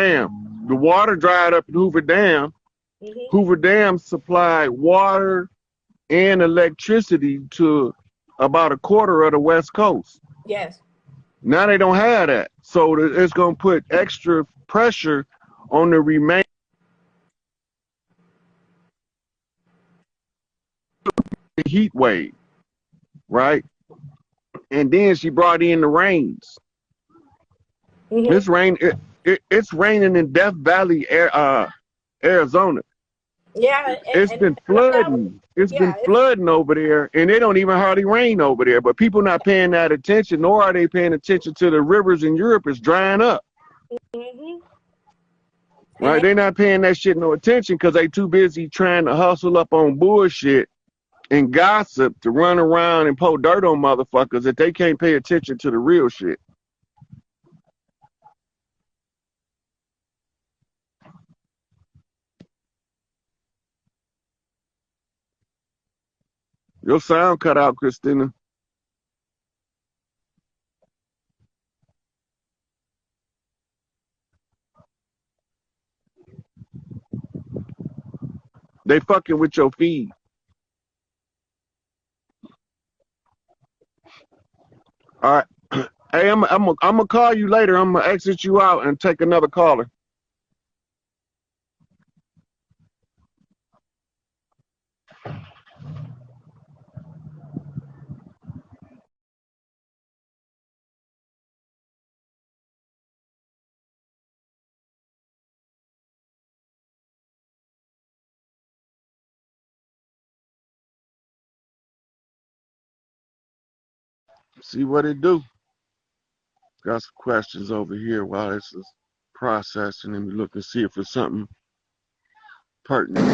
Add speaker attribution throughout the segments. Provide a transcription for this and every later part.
Speaker 1: Dam. The water dried up in Hoover Dam. Hoover Dam supplied water and electricity to about a quarter of the West Coast.
Speaker 2: Yes.
Speaker 1: Now they don't have that. So it's going to put extra pressure on the remaining heat wave, right? And then she brought in the rains. It's raining in Death Valley, Arizona.
Speaker 2: Yeah,
Speaker 1: It's been flooding. It's been flooding over there, and they don't even hardly rain over there. But people not paying that attention, nor are they paying attention to the rivers in Europe is drying up. Right? They're not paying that shit no attention because they too busy trying to hustle up on bullshit and gossip to run around and pour dirt on motherfuckers that they can't pay attention to the real shit. Your sound cut out, Christina. They fucking with your feed. All right. Hey, I'm gonna call you later. I'm gonna exit you out and take another caller. See what it do. Got some questions over here while this is processing, and we look and see if it's something pertinent.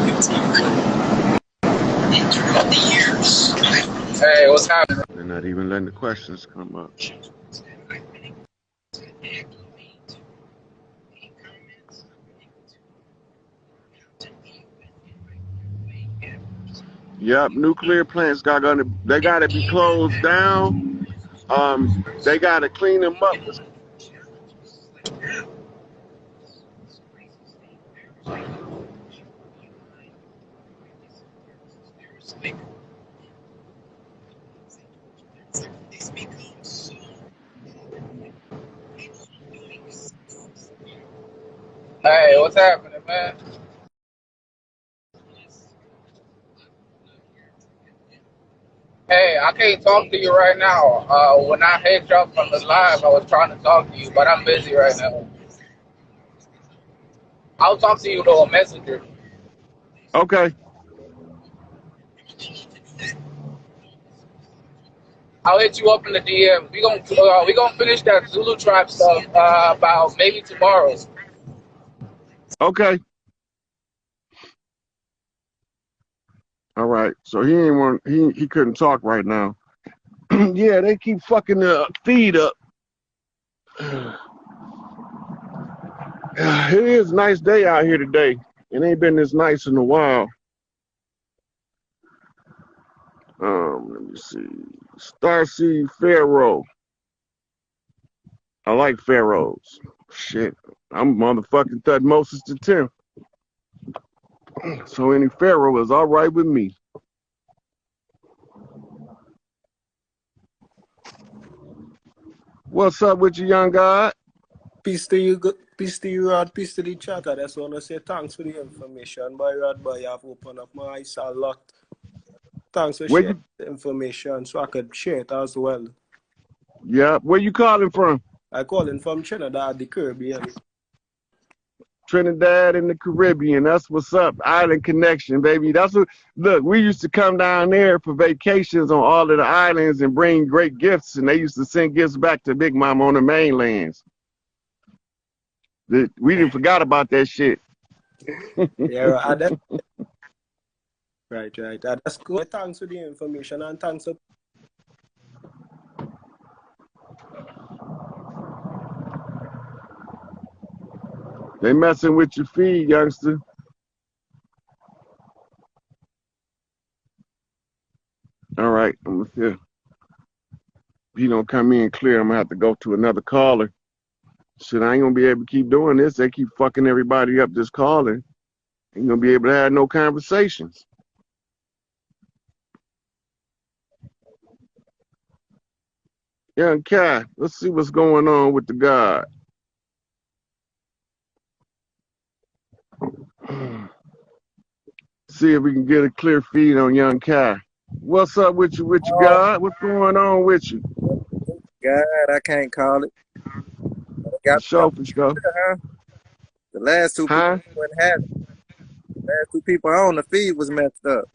Speaker 3: Hey, what's happening?
Speaker 1: They're not even letting the questions come up. Yep, nuclear plants they gotta be closed down. They gotta clean them up.
Speaker 3: Hey, what's happening, man? Hey, I can't talk to you right now. When I hit you up from the live, I was trying to talk to you, but I'm busy right now. I'll talk to you though, a messenger.
Speaker 1: Okay.
Speaker 3: I'll hit you up in the DM. We gonna finish that Zulu tribe stuff about maybe tomorrow.
Speaker 1: Okay. All right. So he couldn't talk right now. Yeah, they keep fucking the feed up. It is a nice day out here today. It ain't been this nice in a while. Let me see. Starseed Pharaoh. I like pharaohs. Shit. I'm motherfucking Thutmosis the 10th. So any pharaoh is all right with me. What's up with you, young God?
Speaker 4: Peace to you, Rod. Peace to the chat. I just want to say thanks for the information, boy, Rod, boy. You have opened up my eyes a lot. Thanks for sharing the information so I could share it as well.
Speaker 1: Yeah, where you calling from?
Speaker 4: I calling from Trinidad, the Caribbean.
Speaker 1: Trinidad and the Caribbean. That's what's up. Island connection, baby. That's what. Look, we used to come down there for vacations on all of the islands and bring great gifts, and they used to send gifts back to Big Mama on the mainlands. We didn't forgot about that shit.
Speaker 4: Yeah, right. That's cool. Thanks for the information and thanks for.
Speaker 1: They messing with your feed, youngster. All right, I'm here. If he don't come in clear, I'm gonna have to go to another caller. Shit, I ain't gonna be able to keep doing this. They keep fucking everybody up just calling. Ain't gonna be able to have no conversations. Young Kai, let's see what's going on with the God. See if we can get a clear feed on Young Kai. What's up with you, God? What's going on with you?
Speaker 2: God, I can't call it.
Speaker 1: For sure.
Speaker 2: The last two people wouldn't have it. The last two people on the feed was messed up.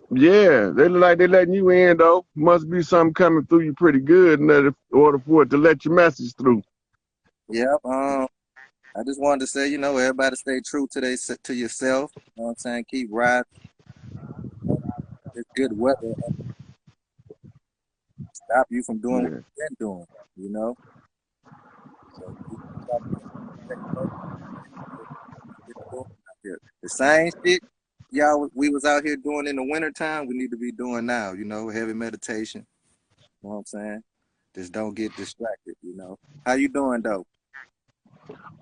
Speaker 1: Yeah, they look like they letting you in though. Must be something coming through you pretty good in order for it to let your message through.
Speaker 2: Yep. I just wanted to say, everybody stay true to yourself. You know what I'm saying? Keep riding. It's good weather. Stop you from doing what you've been doing, So the same shit we was out here doing in the wintertime, we need to be doing now, heavy meditation. You know what I'm saying? Just don't get distracted, How you doing though?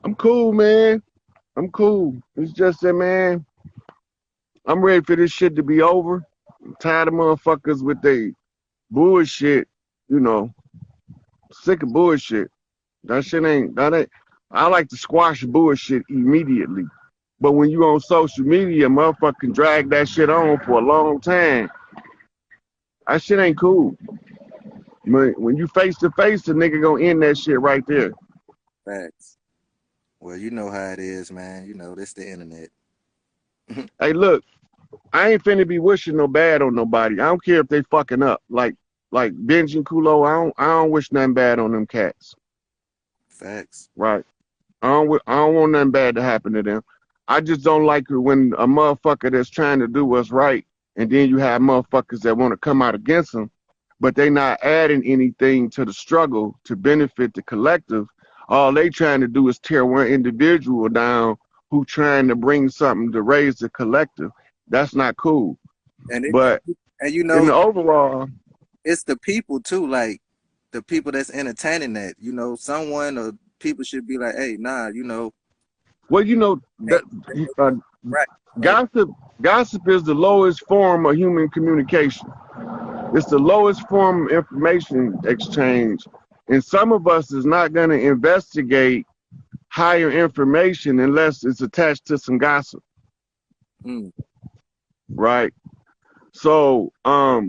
Speaker 1: I'm cool, man. I'm cool. It's just that, man, I'm ready for this shit to be over. I'm tired of motherfuckers with they bullshit, sick of bullshit. That ain't, I like to squash bullshit immediately. But when you on social media, motherfucker can drag that shit on for a long time. That shit ain't cool. When you face to face, the nigga gonna end that shit right there.
Speaker 2: Facts. Well, you know how it is, man. This the internet.
Speaker 1: Hey, look, I ain't finna be wishing no bad on nobody. I don't care if they fucking up. Like Benji and Kulo, I don't wish nothing bad on them cats.
Speaker 2: Facts.
Speaker 1: Right. I don't want nothing bad to happen to them. I just don't like it when a motherfucker that's trying to do what's right, and then you have motherfuckers that want to come out against them, but they not adding anything to the struggle to benefit the collective. All they trying to do is tear one individual down who trying to bring something to raise the collective. That's not cool.
Speaker 2: And in
Speaker 1: the overall,
Speaker 2: it's the people too, like the people that's entertaining that. Someone or people should be like, hey, nah,
Speaker 1: Well,
Speaker 2: right.
Speaker 1: Gossip is the lowest form of human communication. It's the lowest form of information exchange. And some of us is not going to investigate higher information unless it's attached to some gossip. Right? So, I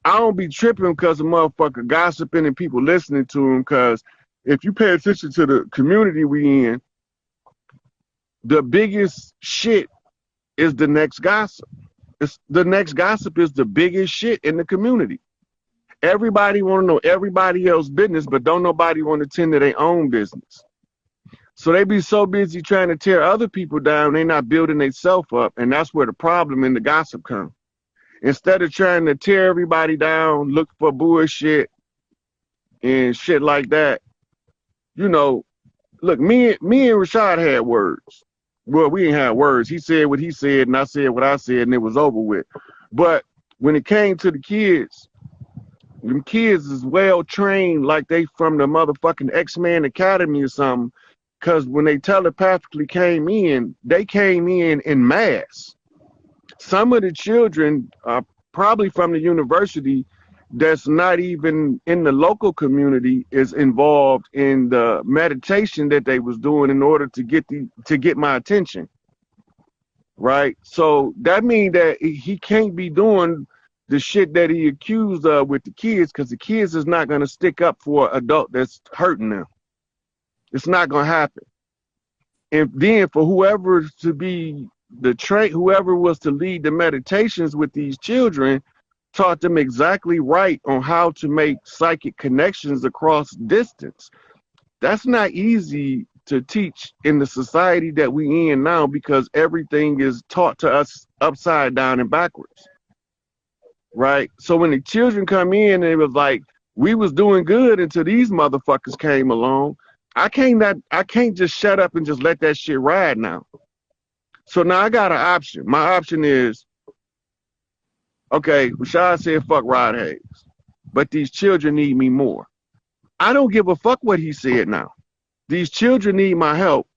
Speaker 1: don't be tripping because of motherfucker gossiping and people listening to him, because if you pay attention to the community we in, the biggest shit is the next gossip. The next gossip is the biggest shit in the community. Everybody want to know everybody else's business, but don't nobody want to tend to their own business. So they be so busy trying to tear other people down, they not building themselves up, and that's where the problem in the gossip comes. Instead of trying to tear everybody down, look for bullshit and shit like that, look, me and Rashad had words. Well, we ain't had words. He said what he said, and I said what I said, and it was over with. But when it came to the kids, them kids is well trained like they from the motherfucking X-Men Academy or something, because when they telepathically came in, they came in mass. Some of the children are probably from the university that's not even in the local community is involved in the meditation that they was doing in order to get my attention. Right? So that means that he can't be doing the shit that he accused of with the kids, because the kids is not going to stick up for an adult that's hurting them. It's not going to happen. And then for whoever to be whoever was to lead the meditations with these children, taught them exactly right on how to make psychic connections across distance. That's not easy to teach in the society that we in now, because everything is taught to us upside down and backwards. Right? So when the children come in, and it was like, we was doing good until these motherfuckers came along. I can't just shut up and just let that shit ride now. So now I got an option. My option is, okay, Rashad said fuck Rod Hayes, but these children need me more. I don't give a fuck what he said now. These children need my help,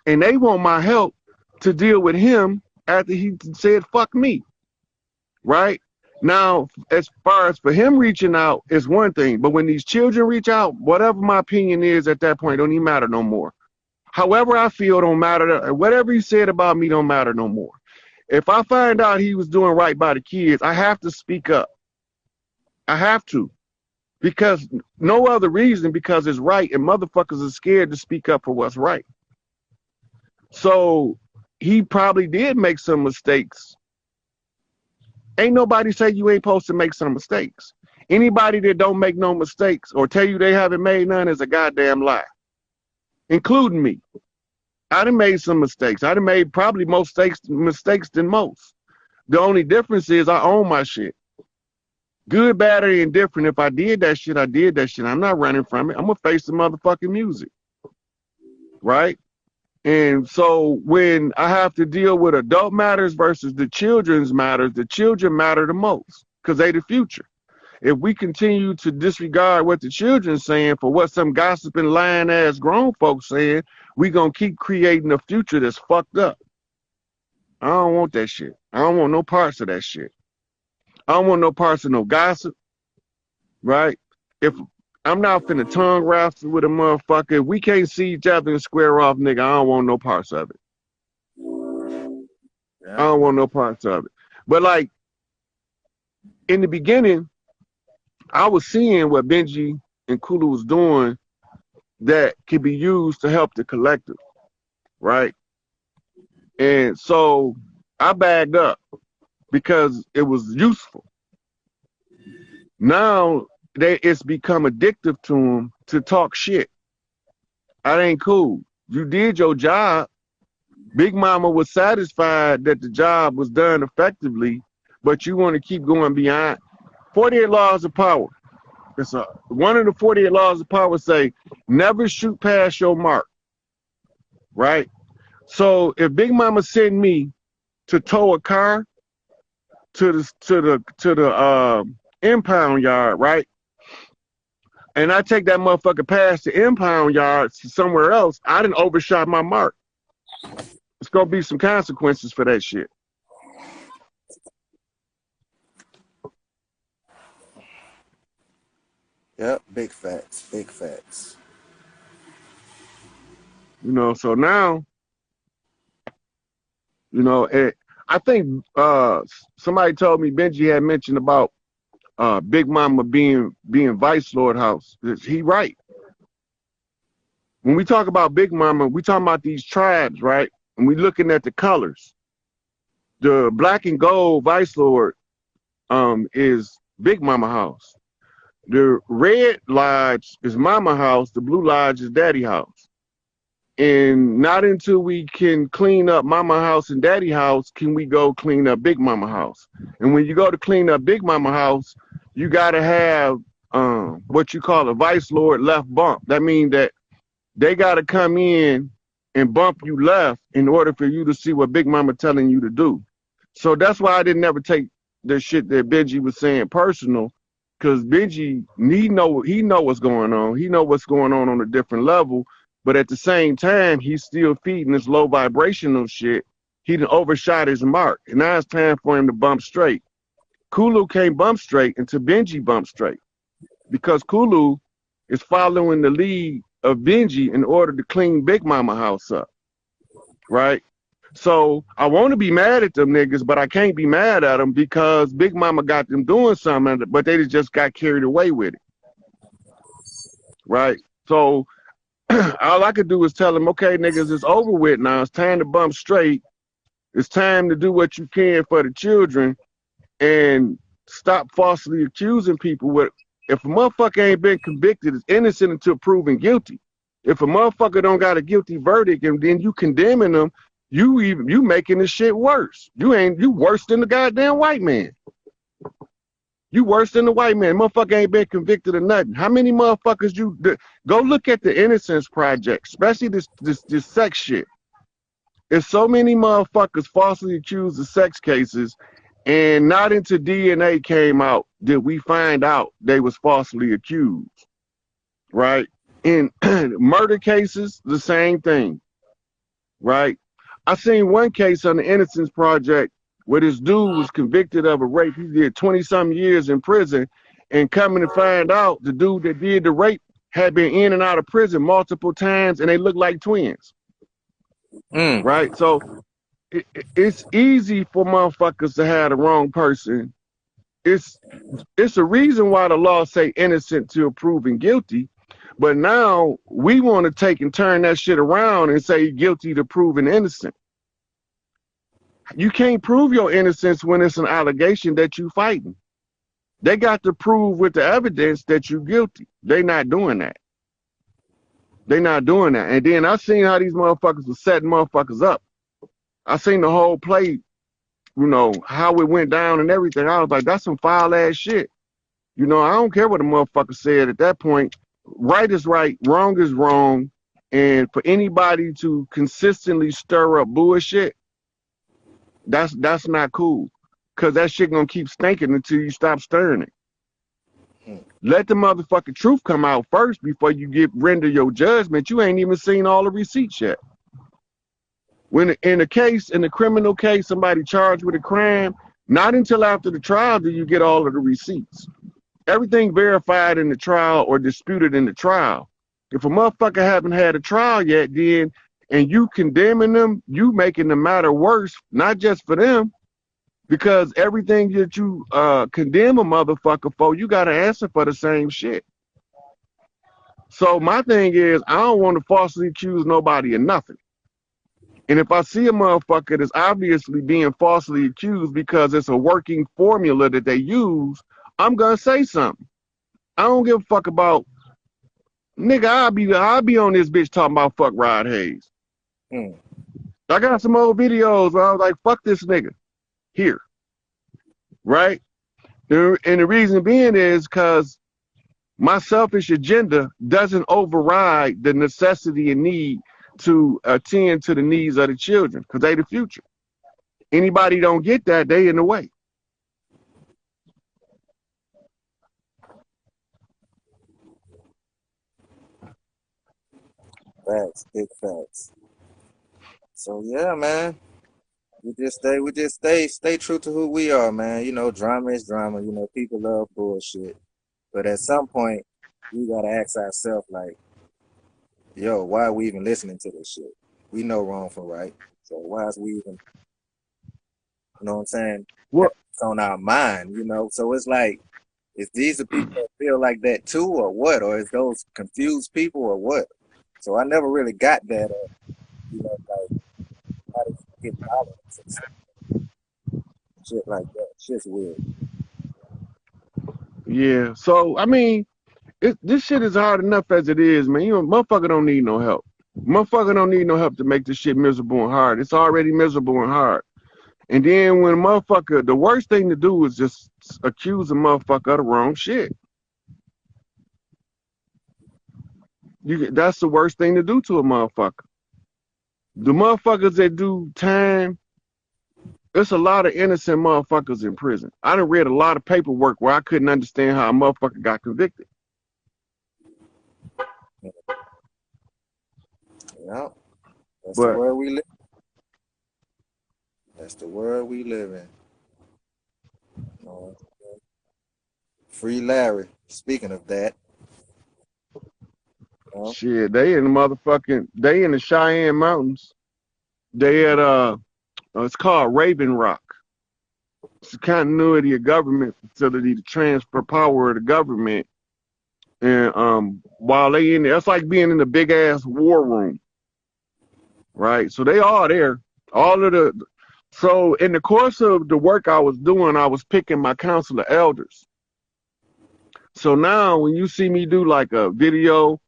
Speaker 1: and they want my help to deal with him after he said fuck me, right? Now, as far as for him reaching out is one thing, but when these children reach out, whatever my opinion is at that point don't even matter no more. However I feel don't matter. Whatever he said about me don't matter no more. If I find out he was doing right by the kids, I have to speak up. I have to. Because no other reason, because it's right, and motherfuckers are scared to speak up for what's right. So he probably did make some mistakes. Ain't nobody say you ain't supposed to make some mistakes. Anybody that don't make no mistakes or tell you they haven't made none is a goddamn lie, including me. I done made some mistakes. I done made probably more mistakes than most. The only difference is I own my shit. Good, bad, or indifferent. If I did that shit, I did that shit. I'm not running from it. I'm going to face the motherfucking music. Right? And so when I have to deal with adult matters versus the children's matters, the children matter the most because they the future. If we continue to disregard what the children's saying for what some gossiping, lying ass grown folks saying, we going to keep creating a future that's fucked up. I don't want that shit. I don't want no parts of that shit. I don't want no parts of no gossip, right? If I'm not finna tongue wrestle with a motherfucker, if we can't see each other and square off, nigga, I don't want no parts of it. Yeah. I don't want no parts of it. But like, in the beginning, I was seeing what Benji and Kulu was doing that could be used to help the collective, right? And so I bagged up because it was useful. Now it's become addictive to them to talk shit. That ain't cool. You did your job. Big Mama was satisfied that the job was done effectively, but you want to keep going beyond. 48 laws of power. One of the 48 laws of power say, never shoot past your mark, right? So if Big Mama sent me to tow a car to the impound yard, right? And I take that motherfucker past the impound yard to somewhere else, I done overshot my mark. It's gonna be some consequences for that shit.
Speaker 2: Yep, big facts, big facts.
Speaker 1: You know, so now, you know, I think somebody told me Benji had mentioned about Big Mama being Vice Lord House. He right. When we talk about Big Mama, we talking about these tribes, right? And we looking at the colors. The black and gold Vice Lord is Big Mama House. The red lodge is Mama House. The blue lodge is Daddy House. And not until we can clean up Mama House and Daddy House can we go clean up Big Mama House. And when you go to clean up Big Mama House, you got to have what you call a Vice Lord left bump. That means that they got to come in and bump you left in order for you to see what Big Mama telling you to do. So that's why I didn't ever take the shit that Benji was saying personal, because Benji, he know what's going on. He know what's going on a different level. But at the same time, he's still feeding this low vibrational shit. He done overshot his mark. And now it's time for him to bump straight. Kulu can't bump straight until Benji bumps straight. Because Kulu is following the lead of Benji in order to clean Big Mama House up. Right? So I want to be mad at them niggas, but I can't be mad at them because Big Mama got them doing something, but they just got carried away with it. Right? So all I could do is tell them, okay, niggas, it's over with now. It's time to bump straight. It's time to do what you can for the children and stop falsely accusing people. If a motherfucker ain't been convicted, it's innocent until proven guilty. If a motherfucker don't got a guilty verdict and then you condemning them, you making this shit worse. You worse than the goddamn white man. You worse than the white man. Motherfucker ain't been convicted of nothing. How many motherfuckers go look at the Innocence Project, especially this sex shit. There's so many motherfuckers falsely accused of sex cases, and not until DNA came out did we find out they was falsely accused. right? In murder cases, the same thing, right? I seen one case on the Innocence Project where this dude was convicted of a rape. He did 20-some years in prison, and coming to find out, the dude that did the rape had been in and out of prison multiple times, and they looked like twins, right? So it's easy for motherfuckers to have the wrong person. It's a reason why the law say innocent till proven guilty, but now we want to take and turn that shit around and say guilty to proven innocent. You can't prove your innocence when it's an allegation that you fighting. They got to prove with the evidence that you're guilty. They not doing that. They not doing that. And then I seen how these motherfuckers were setting motherfuckers up. I seen the whole play, you know, how it went down and everything. I was like, that's some foul ass shit. You know, I don't care what the motherfucker said at that point. Right is right, wrong is wrong. And for anybody to consistently stir up bullshit, that's not cool. Cause that shit gonna keep stinking until you stop stirring it. Let the motherfucking truth come out first before you render your judgment. You ain't even seen all the receipts yet. When in the criminal case, somebody charged with a crime, not until after the trial do you get all of the receipts. Everything verified in the trial or disputed in the trial. If a motherfucker haven't had a trial yet, then, and you condemning them, you making the matter worse, not just for them, because everything that you condemn a motherfucker for, you got to answer for the same shit. So my thing is, I don't want to falsely accuse nobody of nothing. And if I see a motherfucker that's obviously being falsely accused because it's a working formula that they use, I'm gonna say something. I don't give a fuck about, nigga, I'll be on this bitch talking about fuck Rod Hayes. I got some old videos where I was like, fuck this nigga. Here. Right? And the reason being is because my selfish agenda doesn't override the necessity and need to attend to the needs of the children, because they the future. Anybody don't get that, they in the way.
Speaker 2: Facts, big facts. So yeah, man. We just stay true to who we are, man. You know, drama is drama. You know, people love bullshit. But at some point, we gotta ask ourselves, like, yo, why are we even listening to this shit? We know wrong from right. So why is we even, you know what I'm saying?
Speaker 1: What?
Speaker 2: It's on our mind, you know? So it's like, is these the people that feel like that too, or what? Or is those confused people, or what? So I never really got that, you know, like, how to get violence and shit like that. Shit's weird.
Speaker 1: Yeah. So I mean, this shit is hard enough as it is, man. You know, motherfucker don't need no help. Motherfucker don't need no help to make this shit miserable and hard. It's already miserable and hard. And then when motherfucker, the worst thing to do is just accuse a motherfucker of the wrong shit. That's the worst thing to do to a motherfucker. The motherfuckers that do time, there's a lot of innocent motherfuckers in prison. I done read a lot of paperwork where I couldn't understand how a motherfucker got convicted.
Speaker 2: Yeah, that's the world we live. That's the world we live in. Free Larry. Speaking of that.
Speaker 1: Shit, they in the Cheyenne Mountains. They at it's called Raven Rock. It's a continuity of government facility to transfer power of the government. And while they in there, it's like being in a big ass war room. Right? So they are there. So in the course of the work I was doing, I was picking my council of elders. So now when you see me do like a video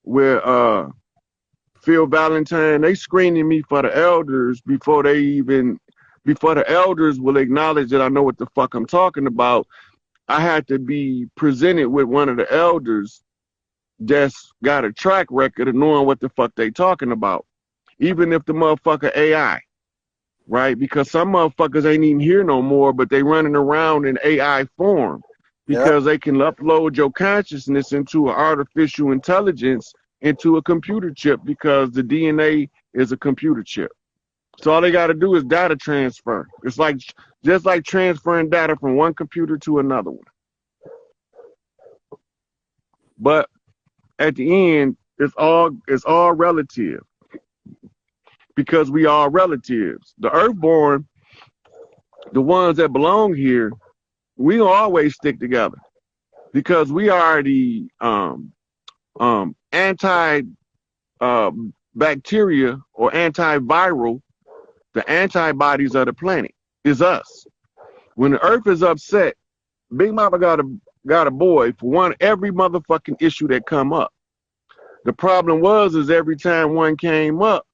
Speaker 1: where Phil Valentine, they screening me for the elders before the elders will acknowledge that I know what the fuck I'm talking about. I had to be presented with one of the elders that's got a track record of knowing what the fuck they talking about. Even if the motherfucker AI, right? Because some motherfuckers ain't even here no more, but they running around in AI form.
Speaker 2: Yep.
Speaker 1: because they can upload your consciousness into an artificial intelligence, into a computer chip, because the DNA is a computer chip. So all they got to do is data transfer. It's like just like transferring data from one computer to another one. But at the end, it's all relative, because we are relatives. The Earthborn, the ones that belong here, we gonna always stick together, because we are the anti bacteria or antiviral. The antibodies of the planet is us. When the Earth is upset, Big Mama got a boy for every motherfucking issue that come up. The problem is every time one came up,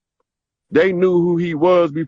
Speaker 1: they knew who he was before